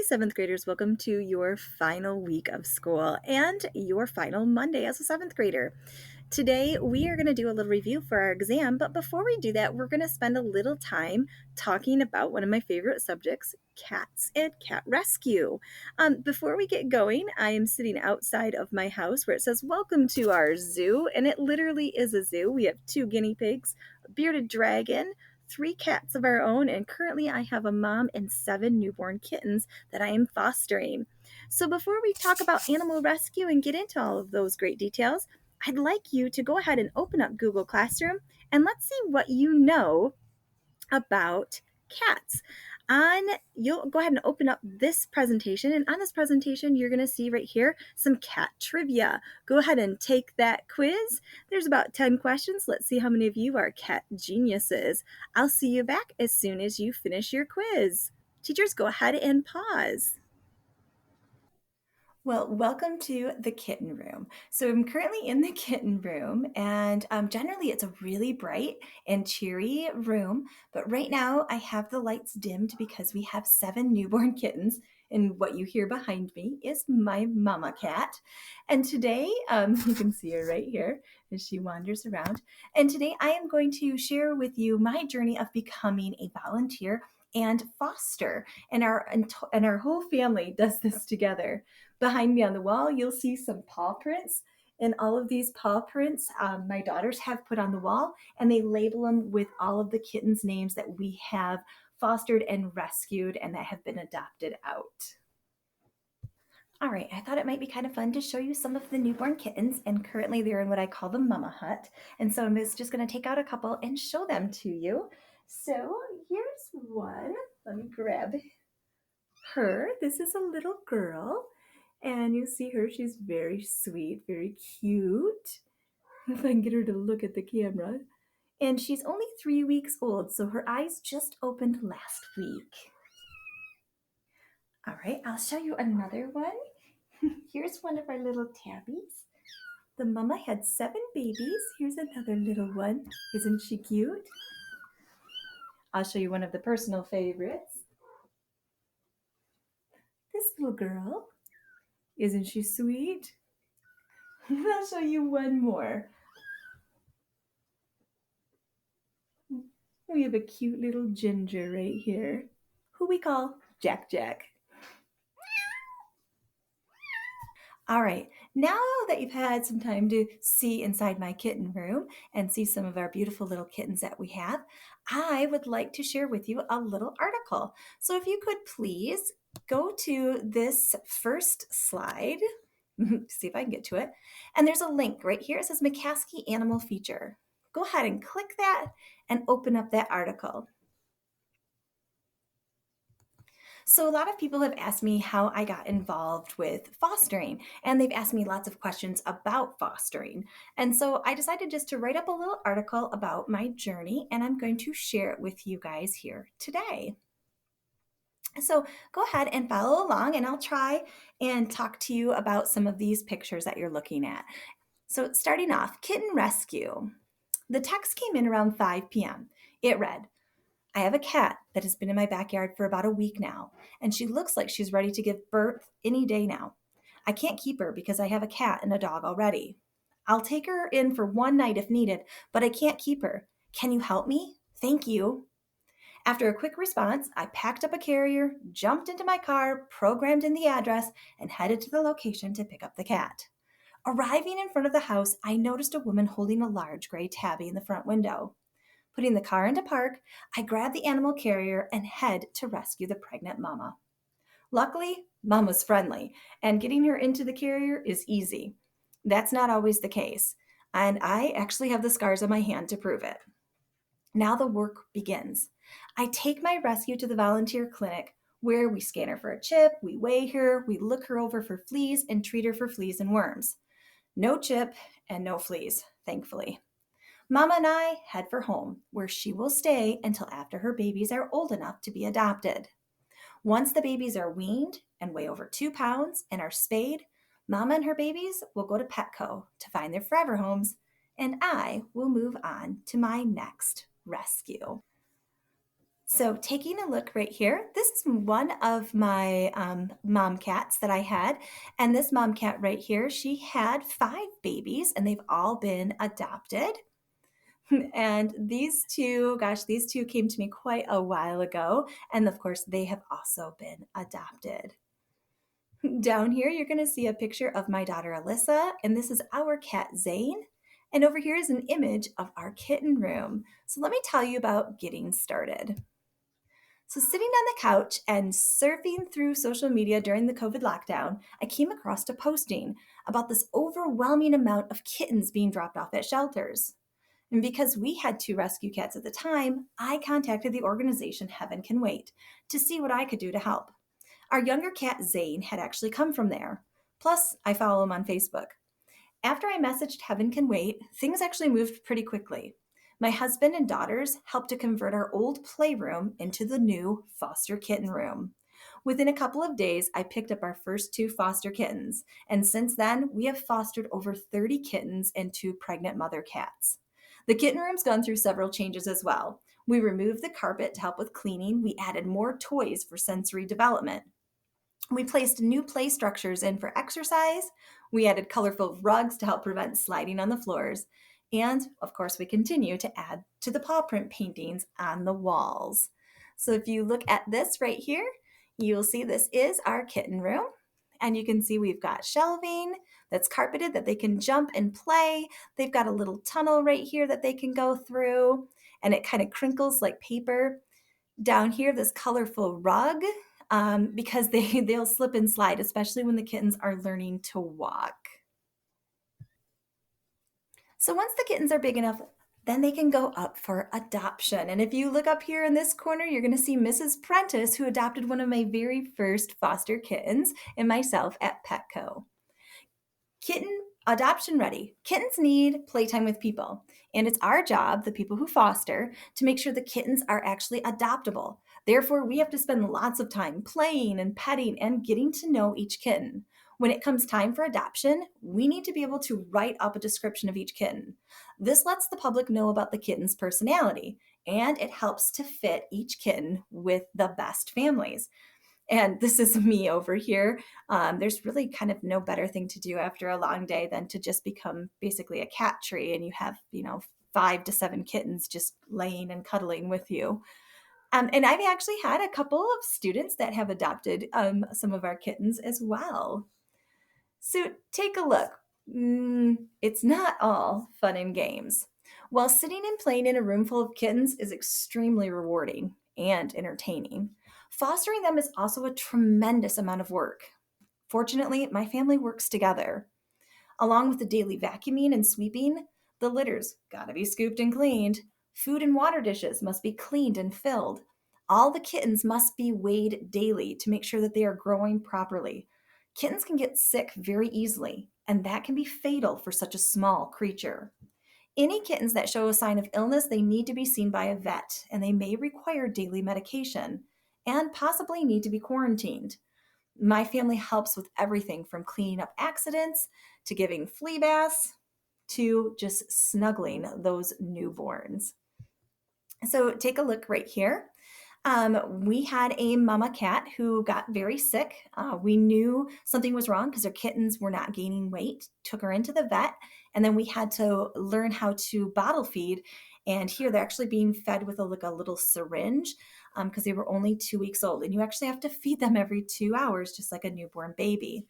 seventh graders. Welcome to your final week of school and your final Monday as a seventh grader. Today, we are going to do a little review for our exam, but before we do that, we're going to spend a little time talking about one of my favorite subjects, cats and cat rescue. Before we get going, I am sitting outside of my house where it says, "Welcome to our zoo," and it literally is a zoo. We have 2 guinea pigs, a bearded dragon, 3 cats of our own, and currently I have a mom and 7 newborn kittens that I am fostering. So before we talk about animal rescue and get into all of those great details, I'd like you to go ahead and open up Google Classroom and let's see what you know about cats. You'll go ahead and open up this presentation, and on this presentation you're going to see right here some cat trivia. Go ahead and take that quiz. There's about 10 questions. Let's see how many of you are cat geniuses. I'll see you back as soon as you finish your quiz. Teachers, go ahead and pause. Well, welcome to the kitten room. So I'm currently in the kitten room, and generally it's a really bright and cheery room. But right now I have the lights dimmed because we have 7 newborn kittens, and what you hear behind me is my mama cat. And today, you can see her right here as she wanders around. And today I am going to share with you my journey of becoming a volunteer and foster, and our whole family does this together. Behind me on the wall, you'll see some paw prints. And all of these paw prints, my daughters have put on the wall, and they label them with all of the kittens' names that we have fostered and rescued and that have been adopted out. All right, I thought it might be kind of fun to show you some of the newborn kittens, and currently they're in what I call the mama hut. And so I'm just going to take out a couple and show them to you. So here's one. Let me grab her. This is a little girl. And you see her, she's very sweet, very cute. If I can get her to look at the camera. And she's only 3 weeks old, so her eyes just opened last week. All right, I'll show you another one. Here's one of our little tabbies. The mama had 7 babies. Here's another little one. Isn't she cute? I'll show you one of the personal favorites. This little girl. Isn't she sweet? I'll show you one more. We have a cute little ginger right here, who we call Jack Jack. All right, now that you've had some time to see inside my kitten room and see some of our beautiful little kittens that we have, I would like to share with you a little article. So if you could please go to this first slide, see if I can get to it, and there's a link right here. It says McCaskey Animal Feature. Go ahead and click that and open up that article. So, a lot of people have asked me how I got involved with fostering, and they've asked me lots of questions about fostering. And so, I decided just to write up a little article about my journey, and I'm going to share it with you guys here today. So, go ahead and follow along, and I'll try and talk to you about some of these pictures that you're looking at. So, starting off, kitten rescue. The text came in around 5 p.m. It read, "I have a cat that has been in my backyard for about a week now, and she looks like she's ready to give birth any day now. I can't keep her because I have a cat and a dog already. I'll take her in for one night if needed, but I can't keep her. Can you help me? Thank you." After a quick response, I packed up a carrier, jumped into my car, programmed in the address, and headed to the location to pick up the cat. Arriving in front of the house, I noticed a woman holding a large gray tabby in the front window. Putting the car into park, I grab the animal carrier and head to rescue the pregnant mama. Luckily, Mama's friendly, and getting her into the carrier is easy. That's not always the case, and I actually have the scars on my hand to prove it. Now the work begins. I take my rescue to the volunteer clinic where we scan her for a chip, we weigh her, we look her over for fleas, and treat her for fleas and worms. No chip and no fleas, thankfully. Mama and I head for home, where she will stay until after her babies are old enough to be adopted. Once the babies are weaned and weigh over 2 pounds and are spayed, Mama and her babies will go to Petco to find their forever homes, and I will move on to my next rescue. So, taking a look right here, this is one of my mom cats that I had. And this mom cat right here, she had five babies and they've all been adopted. And these two, gosh, these two came to me quite a while ago. And of course, they have also been adopted. Down here, you're going to see a picture of my daughter Alyssa, and this is our cat Zane. And over here is an image of our kitten room. So, let me tell you about getting started. So, sitting on the couch and surfing through social media during the COVID lockdown, I came across a posting about this overwhelming amount of kittens being dropped off at shelters. And because we had two rescue cats at the time, I contacted the organization Heaven Can Wait to see what I could do to help. Our younger cat Zane had actually come from there. Plus, I follow him on Facebook. After I messaged Heaven Can Wait, things actually moved pretty quickly. My husband and daughters helped to convert our old playroom into the new foster kitten room. Within a couple of days, I picked up our first two foster kittens, and since then, we have fostered over 30 kittens and two pregnant mother cats. The kitten room's gone through several changes as well. We removed the carpet to help with cleaning, we added more toys for sensory development. We placed new play structures in for exercise. We added colorful rugs to help prevent sliding on the floors. And of course, we continue to add to the paw print paintings on the walls. So if you look at this right here, you'll see this is our kitten room. And you can see we've got shelving that's carpeted that they can jump and play. They've got a little tunnel right here that they can go through, and it kind of crinkles like paper. Down here, this colorful rug, because they'll slip and slide, especially when the kittens are learning to walk. So once the kittens are big enough, then they can go up for adoption. And if you look up here in this corner, you're going to see Mrs. Prentice, who adopted one of my very first foster kittens, and myself at Petco. Kitten adoption ready. Kittens need playtime with people, and it's our job, the people who foster, to make sure the kittens are actually adoptable. Therefore, we have to spend lots of time playing and petting and getting to know each kitten. When it comes time for adoption, we need to be able to write up a description of each kitten. This lets the public know about the kitten's personality, and it helps to fit each kitten with the best families. And this is me over here. There's really kind of no better thing to do after a long day than to just become basically a cat tree, and you have, 5 to 7 kittens just laying and cuddling with you. And I've actually had a couple of students that have adopted some of our kittens as well. So take a look. It's not all fun and games. While sitting and playing in a room full of kittens is extremely rewarding and entertaining, fostering them is also a tremendous amount of work. Fortunately, my family works together. Along with the daily vacuuming and sweeping, the litters gotta be scooped and cleaned. Food and water dishes must be cleaned and filled. All the kittens must be weighed daily to make sure that they are growing properly. Kittens can get sick very easily, and that can be fatal for such a small creature. Any kittens that show a sign of illness, they need to be seen by a vet, and they may require daily medication and possibly need to be quarantined. My family helps with everything from cleaning up accidents to giving flea baths to just snuggling those newborns. So take a look right here. We had a mama cat who got very sick. We knew something was wrong because her kittens were not gaining weight, took her into the vet, and then we had to learn how to bottle feed. And here they're actually being fed with like a little syringe because they were only 2 weeks old. And you actually have to feed them every 2 hours, just like a newborn baby.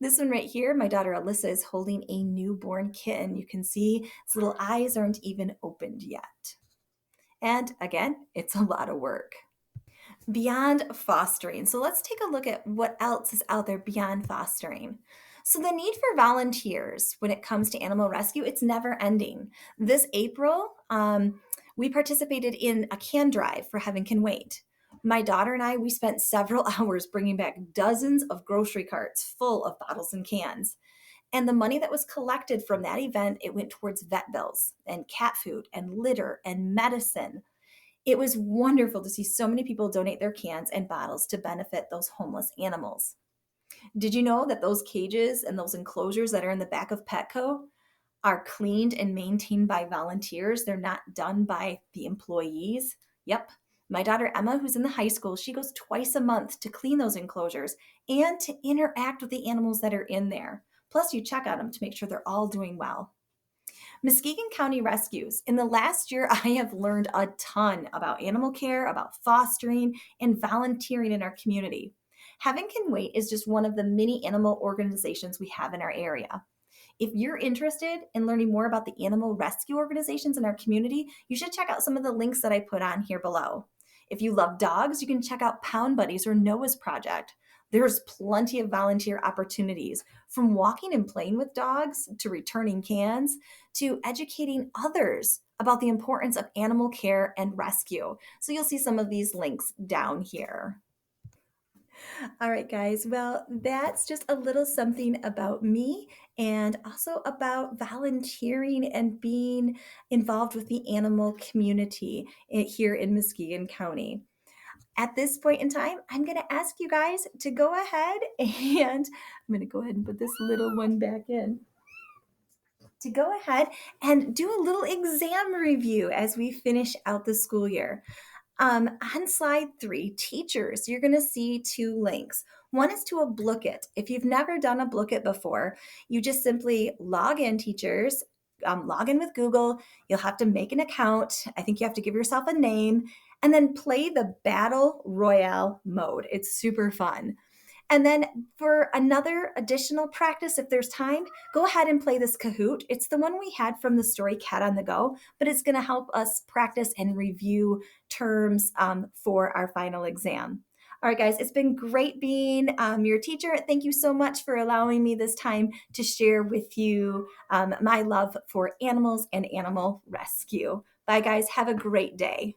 This one right here, my daughter Alyssa is holding a newborn kitten. You can see its little eyes aren't even opened yet. And again, it's a lot of work. Beyond fostering. So let's take a look at what else is out there beyond fostering. So the need for volunteers when it comes to animal rescue, it's never ending. This April, we participated in a can drive for Heaven Can Wait. My daughter and I, we spent several hours bringing back dozens of grocery carts full of bottles and cans. And the money that was collected from that event, it went towards vet bills and cat food and litter and medicine. It was wonderful to see so many people donate their cans and bottles to benefit those homeless animals. Did you know that those cages and those enclosures that are in the back of Petco are cleaned and maintained by volunteers? They're not done by the employees. Yep. My daughter Emma, who's in the high school, she goes twice a month to clean those enclosures and to interact with the animals that are in there. Plus, you check on them to make sure they're all doing well. Muskegon County Rescues. In the last year, I have learned a ton about animal care, about fostering, and volunteering in our community. Heaven Can Wait is just one of the many animal organizations we have in our area. If you're interested in learning more about the animal rescue organizations in our community, you should check out some of the links that I put on here below. If you love dogs, you can check out Pound Buddies or Noah's Project. There's plenty of volunteer opportunities, from walking and playing with dogs to returning cans to educating others about the importance of animal care and rescue. So you'll see some of these links down here. All right, guys. Well, that's just a little something about me and also about volunteering and being involved with the animal community here in Muskegon County. At this point in time, I'm going to ask you guys to go ahead and I'm going to go ahead and put this little one back in. To go ahead and do a little exam review as we finish out the school year. On slide 3, teachers, you're going to see 2 links. One is to a Blooket. If you've never done a Blooket before, you just simply log in, teachers, log in with Google. You'll have to make an account. I think you have to give yourself a name and then play the Battle Royale mode. It's super fun. And then for another additional practice, if there's time, go ahead and play this Kahoot. It's the one we had from the story Cat on the Go, but it's going to help us practice and review terms for our final exam. All right, guys, it's been great being your teacher. Thank you so much for allowing me this time to share with you my love for animals and animal rescue. Bye, guys. Have a great day.